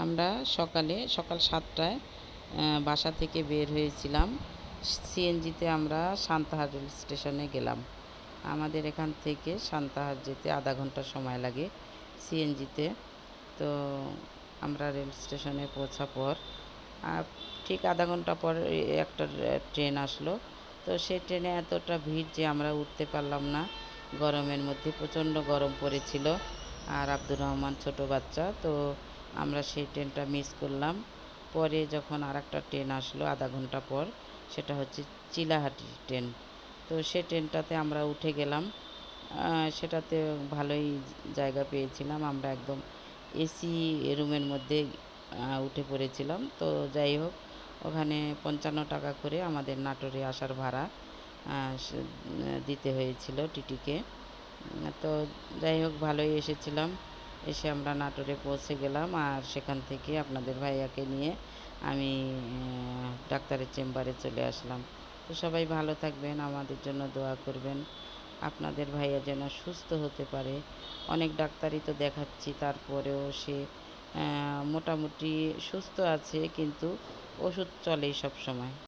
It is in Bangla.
আমরা সকাল 7টায় বাসা থেকে বের হয়েছিলাম। সিএনজিতে আমরা সান্তাহার রেল স্টেশনে গেলাম। আমাদের এখান থেকে সান্তাহার যেতে আধা ঘন্টা সময় লাগে সিএনজিতে। তো আমরা রেল স্টেশনে পৌঁছার পর ঠিক আধা ঘন্টা পর একটা ট্রেন আসলো। তো সেই ট্রেনে এতটা ভিড় যে আমরা উঠতে পারলাম না। গরমের মধ্যে প্রচণ্ড গরম পড়েছিল। আর আব্দুর রহমান ছোট বাচ্চা, তো আমরা সেই ট্রেনটা মিস করলাম। পরে যখন আরেকটা ট্রেন আসলো আধা ঘন্টা পর, সেটা হচ্ছে চিলাহাটি ট্রেন। তো সে ট্রেনটাতে আমরা উঠে গেলাম। সেটাতে ভালোই জায়গা পেয়েছিলাম। আমরা একদম এসি রুমের মধ্যে উঠে পড়েছিলাম। তো যাই হোক, ওখানে 55 টাকা করে আমাদের নাটোরে আসার ভাড়া দিতে হয়েছিল টিটিকে। তো যাই হোক, ভালোই এসেছিলাম। এসে আমরা নাটোরে পৌঁছে গেলাম। আর সেখান থেকে আপনাদের ভাইয়াকে নিয়ে আমি ডাক্তারের চেম্বারে চলে আসলাম। তো সবাই ভালো থাকবেন, আমাদের জন্য দোয়া করবেন। আপনাদের ভাইয়া যেন সুস্থ হতে পারে। অনেক ডাক্তারই তো দেখাচ্ছি, তারপরেও সে মোটামুটি সুস্থ আছে, কিন্তু ওষুধ চলেই সব সময়।